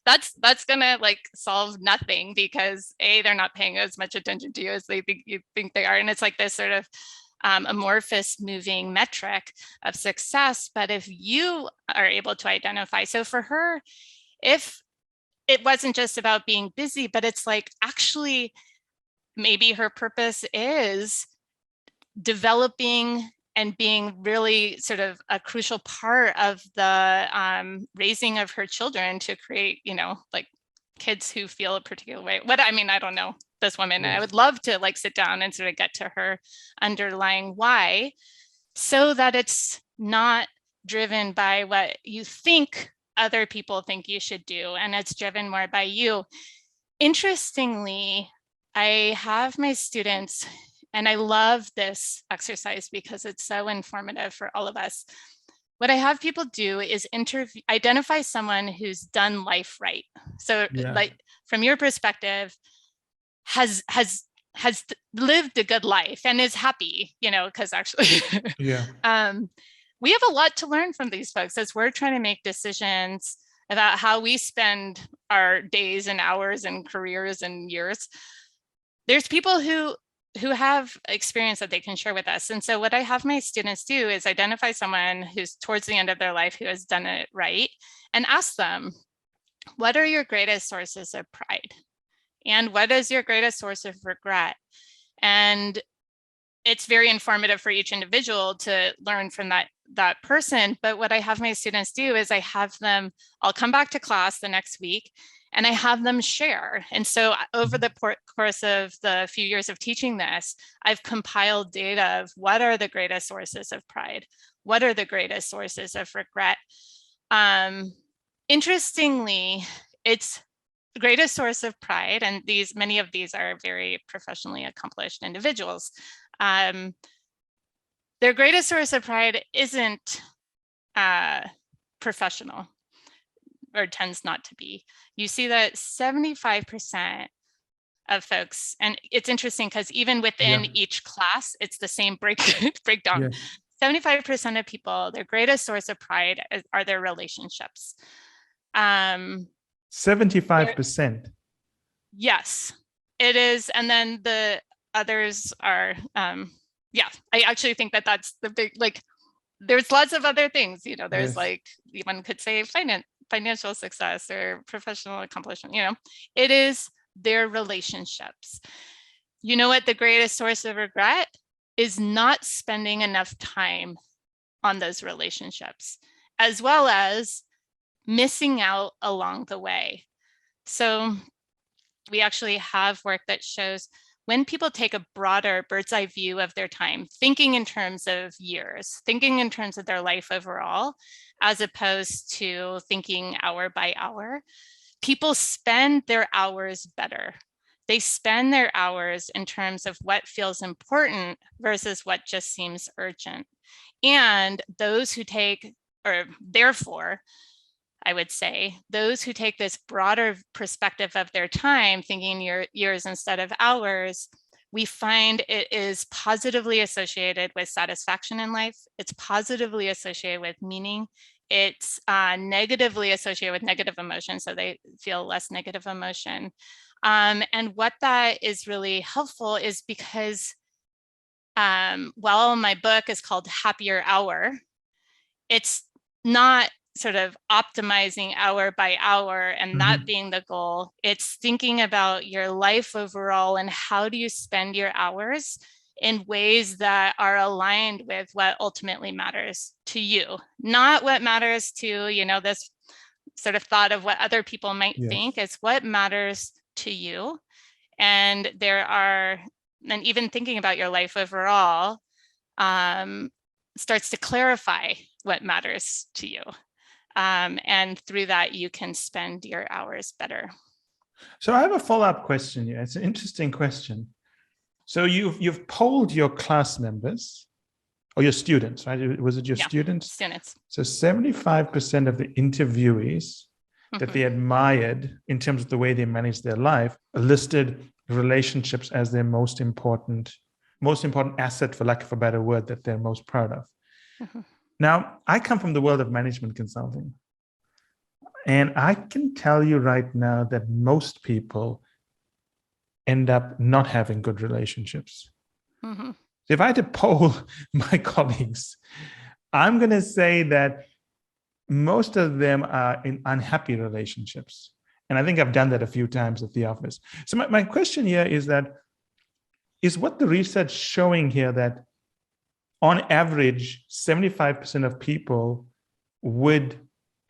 That's gonna solve nothing, because they're not paying as much attention to you as they think you think they are. And it's like this sort of amorphous moving metric of success. But if you are able to identify, so for her, if it wasn't just about being busy, but it's like, actually, maybe her purpose is developing and being really sort of a crucial part of the raising of her children to create, kids who feel a particular way. I don't know this woman. I would love to sit down and sort of get to her underlying why, so that it's not driven by what you think other people think you should do, and it's driven more by you. Interestingly, I have my students, and I love this exercise because it's so informative for all of us. What I have people do is identify someone who's done life right. So like from your perspective, has lived a good life and is happy, because actually we have a lot to learn from these folks as we're trying to make decisions about how we spend our days and hours and careers and years. There's people who have experience that they can share with us. And so what I have my students do is identify someone who's towards the end of their life who has done it right and ask them, what are your greatest sources of pride? And what is your greatest source of regret? And it's very informative for each individual to learn from that person. But what I have my students do is I'll come back to class the next week and I have them share. And so over the course of the few years of teaching this, I've compiled data of what are the greatest sources of pride? What are the greatest sources of regret? Interestingly, it's the greatest source of pride, and many of these are very professionally accomplished individuals. Their greatest source of pride isn't professional, or tends not to be. You see that 75% of folks, and it's interesting because even within each class, it's the same breakdown. 75% of people, their greatest source of pride are their relationships. 75%. Yes, it is. And then the others are, I actually think that's the big, there's lots of other things, there's one could say financial success or professional accomplishment, it is their relationships. You know what the greatest source of regret is? Not spending enough time on those relationships, as well as missing out along the way. So we actually have work that shows when people take a broader bird's eye view of their time, thinking in terms of years, thinking in terms of their life overall, as opposed to thinking hour by hour, people spend their hours better. They spend their hours in terms of what feels important versus what just seems urgent. And those who take, or therefore, I would say, those who take this broader perspective of their time, thinking years instead of hours, we find it is positively associated with satisfaction in life. It's positively associated with meaning. It's negatively associated with negative emotion, so they feel less negative emotion. And what that is really helpful is because while my book is called Happier Hour, it's not sort of optimizing hour by hour and that being the goal. It's thinking about your life overall and how do you spend your hours in ways that are aligned with what ultimately matters to you, not what matters to, this sort of thought of what other people might think. It's what matters to you. And and even thinking about your life overall starts to clarify what matters to you. And through that, you can spend your hours better. So I have a follow-up question here. It's an interesting question. So you've polled your class members or your students, right? Was it your students? Students. So 75% of the interviewees that they admired in terms of the way they managed their life listed relationships as their most important asset, for lack of a better word, that they're most proud of. Now, I come from the world of management consulting, and I can tell you right now that most people end up not having good relationships. If I had to poll my colleagues, I'm going to say that most of them are in unhappy relationships. And I think I've done that a few times at the office. So my question here is what the research showing here that on average, 75% of people would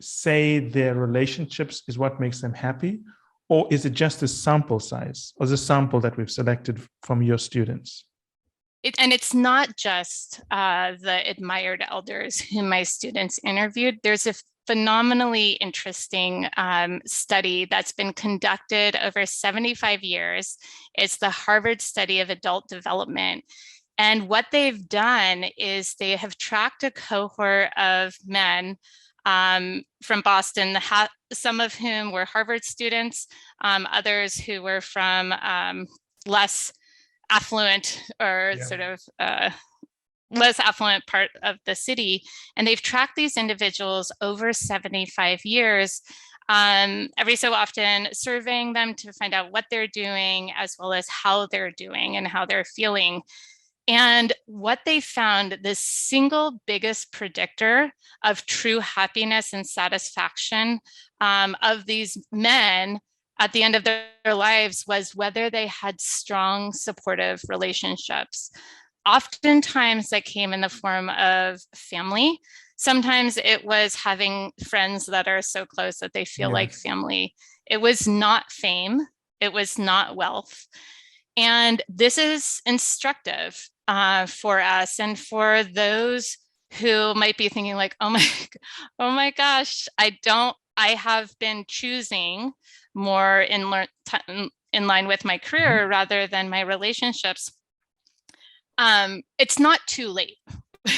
say their relationships is what makes them happy? Or is it just a sample size or the sample that we've selected from your students? And it's not just the admired elders whom my students interviewed. There's a phenomenally interesting study that's been conducted over 75 years. It's the Harvard Study of Adult Development. And what they've done is they have tracked a cohort of men from Boston, some of whom were Harvard students, others who were from less affluent or sort of less affluent part of the city. And they've tracked these individuals over 75 years, every so often surveying them to find out what they're doing, as well as how they're doing and how they're feeling. And what they found, the single biggest predictor of true happiness and satisfaction of these men at the end of their lives was whether they had strong, supportive relationships. Oftentimes that came in the form of family. Sometimes it was having friends that are so close that they feel like family. It was not fame. It was not wealth. And this is instructive for us and for those who might be thinking like, oh my gosh, I have been choosing more in line with my career rather than my relationships. It's not too late,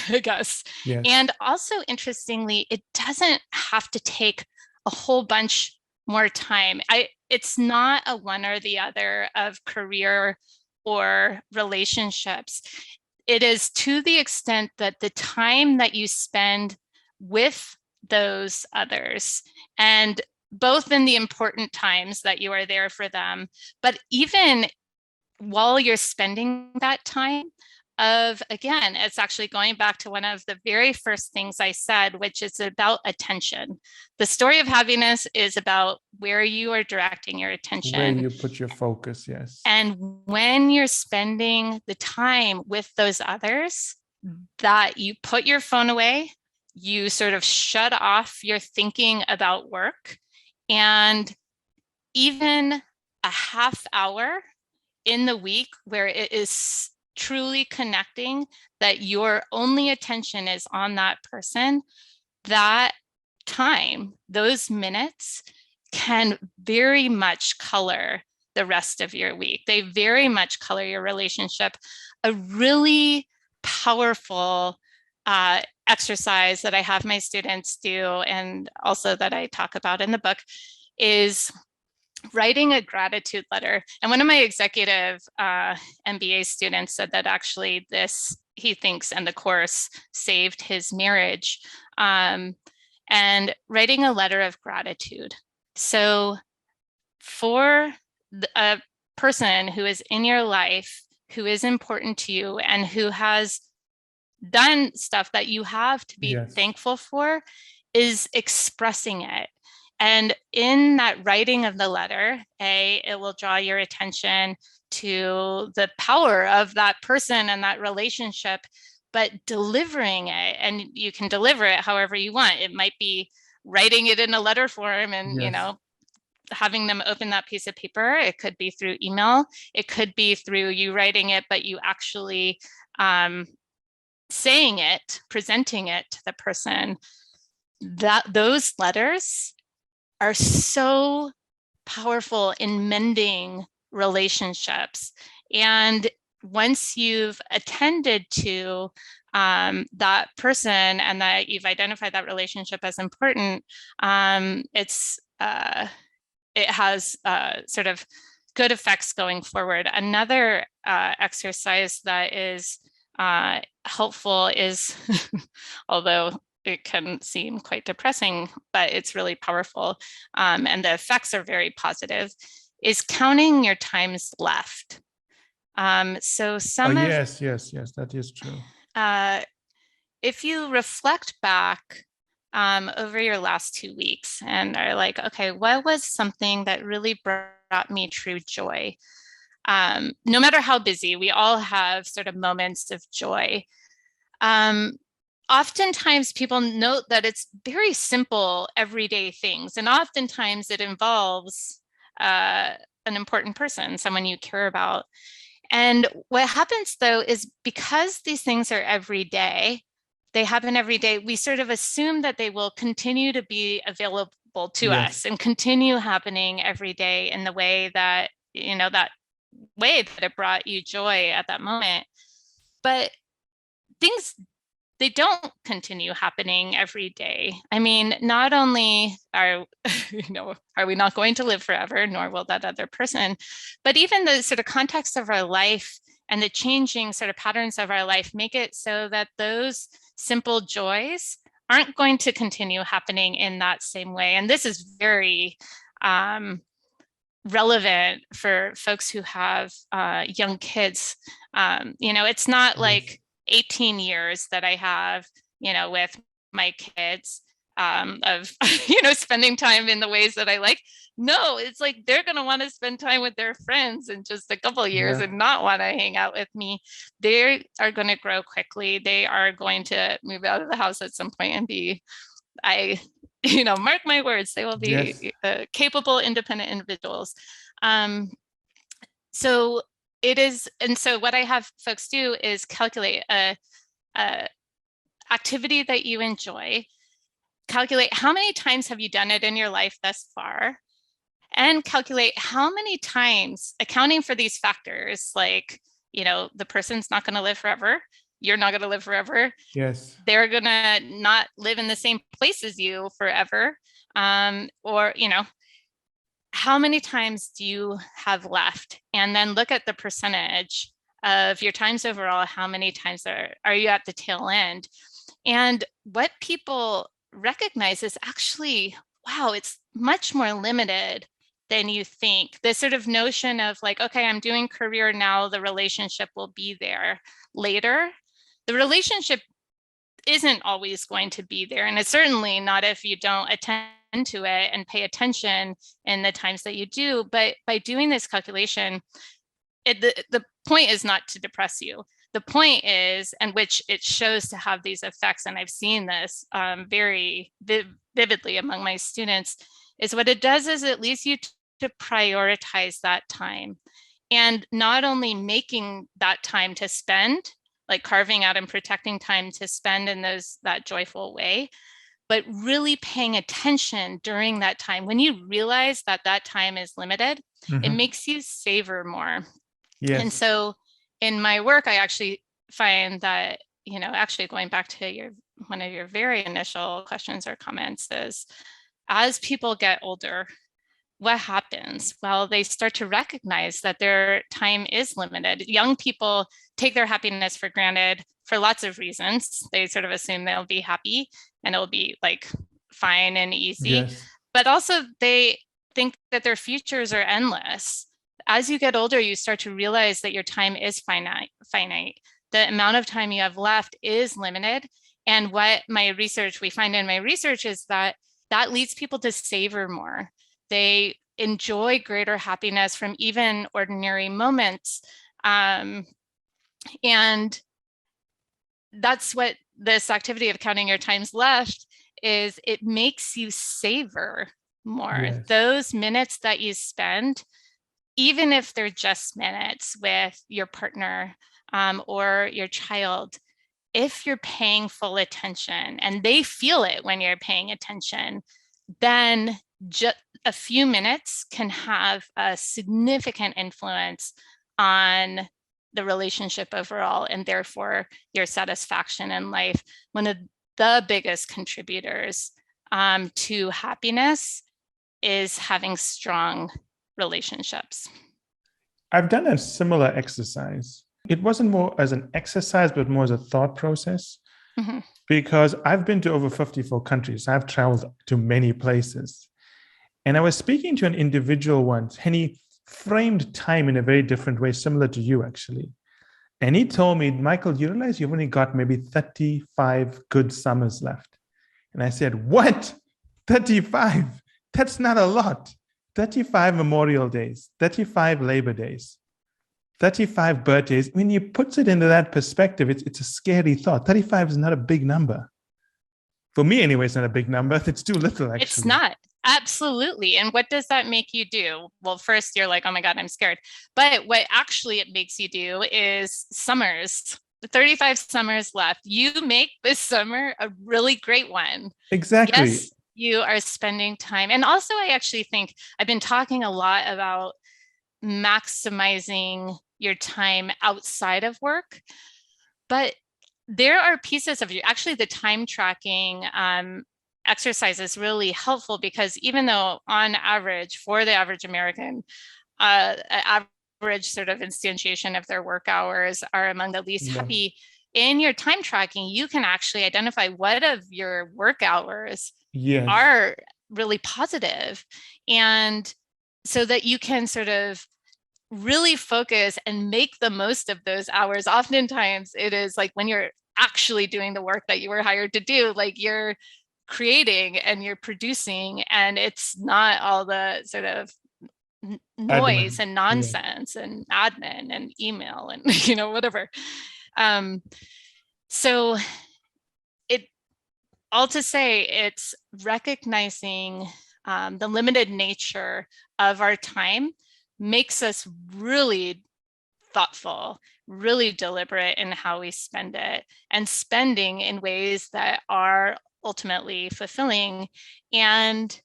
I guess. Yes. And also, interestingly, it doesn't have to take a whole bunch more time. It's not a one or the other of career or relationships. It is to the extent that the time that you spend with those others, and both in the important times that you are there for them, but even while you're spending that time, again, it's actually going back to one of the very first things I said, which is about attention. The story of happiness is about where you are directing your attention. Where you put your focus, yes. And when you're spending the time with those others, that you put your phone away, you sort of shut off your thinking about work, and even a half hour in the week where it is truly connecting, that your only attention is on that person, that time, those minutes can very much color the rest of your week. They very much color your relationship. A really powerful exercise that I have my students do, and also that I talk about in the book, is writing a gratitude letter. And one of my executive MBA students said that actually this, he thinks, and the course saved his marriage. And writing a letter of gratitude. So for a person who is in your life, who is important to you, and who has done stuff that you have to be thankful for, is expressing it. And in that writing of the letter, it will draw your attention to the power of that person and that relationship, but delivering it, and you can deliver it however you want. It might be writing it in a letter form and, you know, having them open that piece of paper. It could be through email. It could be through you writing it, but you actually saying it, presenting it to the person. Those letters are so powerful in mending relationships. And once you've attended to that person and that you've identified that relationship as important, it has sort of good effects going forward. Another exercise that is helpful is, although it can seem quite depressing, but it's really powerful, and the effects are very positive, is counting your times left. So some yes, that is true. If you reflect back over your last 2 weeks and are like, okay, what was something that really brought me true joy? No matter how busy, we all have sort of moments of joy. Oftentimes people note that it's very simple, everyday things. And oftentimes it involves an important person, someone you care about. And what happens though, is because these things are every day, they happen every day, we sort of assume that they will continue to be available to us and continue happening every day in the way that, you know, that way that it brought you joy at that moment. But things, they don't continue happening every day. I mean, not only are, are we not going to live forever, nor will that other person, but even the sort of context of our life and the changing sort of patterns of our life make it so that those simple joys aren't going to continue happening in that same way. And this is very relevant for folks who have young kids. It's not like 18 years that I have, with my kids of, spending time in the ways that I like. No, it's like they're going to want to spend time with their friends in just a couple of years and not want to hang out with me. They are going to grow quickly. They are going to move out of the house at some point and be, mark my words, they will be capable, independent individuals. So it is, and so what I have folks do is calculate a activity that you enjoy, calculate how many times have you done it in your life thus far, and calculate how many times, accounting for these factors, like, the person's not going to live forever, you're not going to live forever. Yes. They're going to not live in the same place as you forever. Or, how many times do you have left? And then look at the percentage of your times overall. How many times are you at the tail end? And what people recognize is actually, wow, it's much more limited than you think. This sort of notion of like, okay, I'm doing career now, the relationship will be there later. The relationship isn't always going to be there. And it's certainly not if you don't attend to it and pay attention in the times that you do. But by doing this calculation, the point is not to depress you. The point is, and which it shows to have these effects, and I've seen this very vividly among my students, is what it does is it leads you to prioritize that time. And not only making that time to spend, like carving out and protecting time to spend in that joyful way, but really paying attention during that time. When you realize that time is limited, it makes you savor more. Yes. And so in my work, I actually find that, actually going back to one of your very initial questions or comments is, as people get older, what happens? Well, they start to recognize that their time is limited. Young people take their happiness for granted for lots of reasons. They sort of assume they'll be happy and it'll be like fine and easy. Yes. But also they think that their futures are endless. As you get older, you start to realize that your time is finite. The amount of time you have left is limited. And what we find in my research is that leads people to savor more. They enjoy greater happiness from even ordinary moments. And that's what this activity of counting your times left is. It makes you savor more. Yes. Those minutes that you spend, even if they're just minutes with your partner or your child, if you're paying full attention and they feel it when you're paying attention, then just a few minutes can have a significant influence on the relationship overall, and therefore your satisfaction in life. One of the biggest contributors to happiness is having strong relationships. I've done a similar exercise. It wasn't more as an exercise, but more as a thought process. Because I've been to over 54 countries. I've traveled to many places. And I was speaking to an individual once, and he framed time in a very different way, similar to you, actually. And he told me, Michael, you realize you've only got maybe 35 good summers left. And I said, what? 35? That's not a lot. 35 Memorial Days, 35 Labor Days, 35 birthdays. When you put it into that perspective, it's a scary thought. 35 is not a big number. For me, anyway, it's not a big number. It's too little, actually. It's not. Absolutely. And what does that make you do? Well, first you're like, oh my God, I'm scared. But what actually it makes you do is summers. The 35 summers left. You make this summer a really great one. Exactly. Yes, you are spending time. And also, I actually think I've been talking a lot about maximizing your time outside of work. But there are pieces of you, actually the time tracking exercise is really helpful, because even though on average, for the average American, average sort of instantiation of their work hours are among the least happy, in your time tracking, you can actually identify what of your work hours are really positive, and so that you can sort of really focus and make the most of those hours. Oftentimes it is like when you're actually doing the work that you were hired to do, like you're creating and you're producing, and it's not all the sort of noise and nonsense and admin and email and whatever. So it all to say, it's recognizing the limited nature of our time makes us really thoughtful, really deliberate in how we spend it, and spending in ways that are ultimately fulfilling. And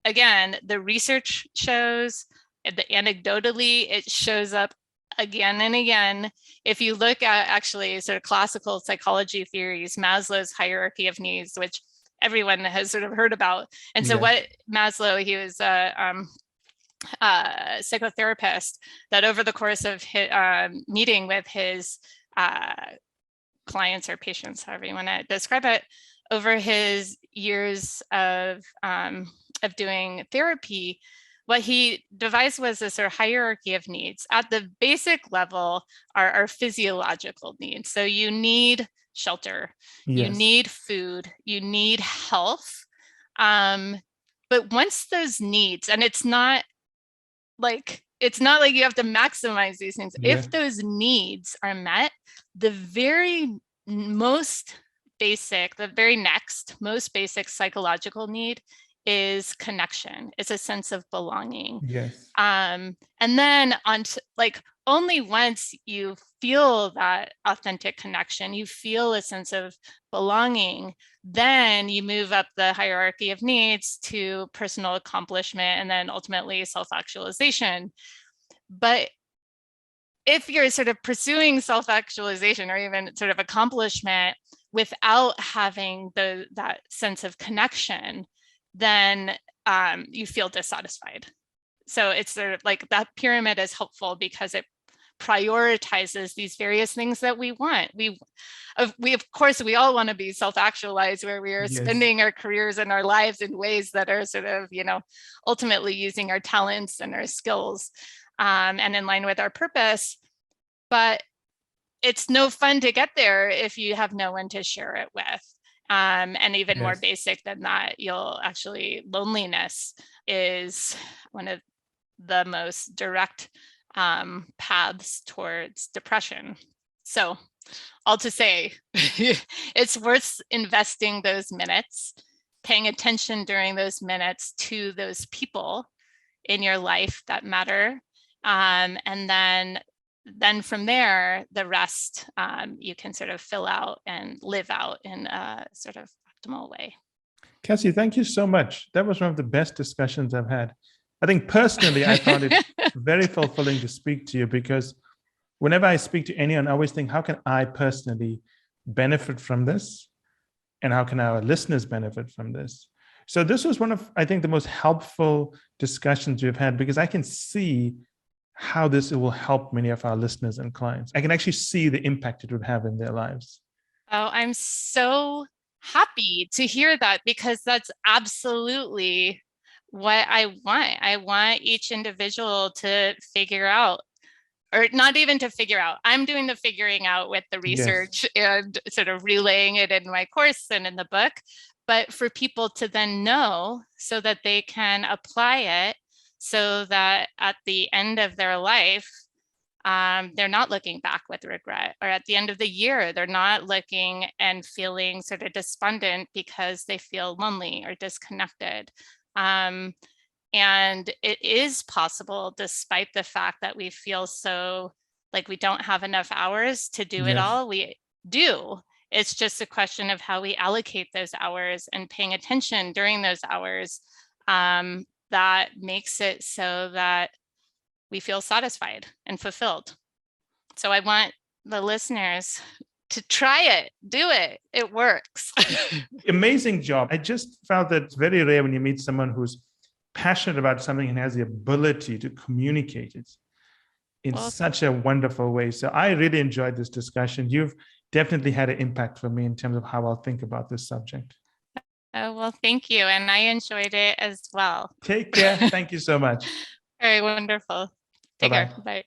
again, the research shows, anecdotally, it shows up again and again. If you look at actually sort of classical psychology theories, Maslow's hierarchy of needs, which everyone has sort of heard about. And so what Maslow, he was psychotherapist, that over the course of his, meeting with his clients or patients, however you want to describe it, over his years of doing therapy, what he devised was a sort of hierarchy of needs. At the basic level are our physiological needs. So you need shelter, you need food, you need health. But once those needs, and it's not like you have to maximize these things. If those needs are met, the very most basic, the very next most basic psychological need is connection. It's a sense of belonging. And then only once you feel that authentic connection, you feel a sense of belonging, then you move up the hierarchy of needs to personal accomplishment and then ultimately self-actualization. But if you're sort of pursuing self-actualization or even sort of accomplishment without having that sense of connection, then you feel dissatisfied. So it's sort of like that pyramid is helpful because it prioritizes these various things that we want. We of course, we all want to be self-actualized, where we are spending our careers and our lives in ways that are sort of, ultimately using our talents and our skills and in line with our purpose. But it's no fun to get there if you have no one to share it with. And even more basic than that, loneliness is one of the most direct paths towards depression. So all to say, it's worth investing those minutes, paying attention during those minutes to those people in your life that matter. And then from there, the rest you can sort of fill out and live out in a sort of optimal way. Cassie, thank you so much. That was one of the best discussions I've had. I think personally, I found it very fulfilling to speak to you, because whenever I speak to anyone, I always think, how can I personally benefit from this? And how can our listeners benefit from this? So this was one of, I think, the most helpful discussions we've had, because I can see how this will help many of our listeners and clients. I can actually see the impact it would have in their lives. Oh, I'm so happy to hear that, because that's absolutely what I want. I want each individual to figure out, or not even to figure out. I'm doing the figuring out with the research and sort of relaying it in my course and in the book, but for people to then know so that they can apply it, so that at the end of their life, they're not looking back with regret, or at the end of the year, they're not looking and feeling sort of despondent because they feel lonely or disconnected. And it is possible, despite the fact that we feel so like we don't have enough hours to do it all. We do. It's just a question of how we allocate those hours and paying attention during those hours that makes it so that we feel satisfied and fulfilled. So I want the listeners to try it, do it. It works. Amazing job. I just found that it's very rare when you meet someone who's passionate about something and has the ability to communicate it in such a wonderful way. So I really enjoyed this discussion. You've definitely had an impact for me in terms of how I'll think about this subject. Oh, well, thank you. And I enjoyed it as well. Take care. Thank you so much. Very wonderful. Take care. Bye-bye. Bye.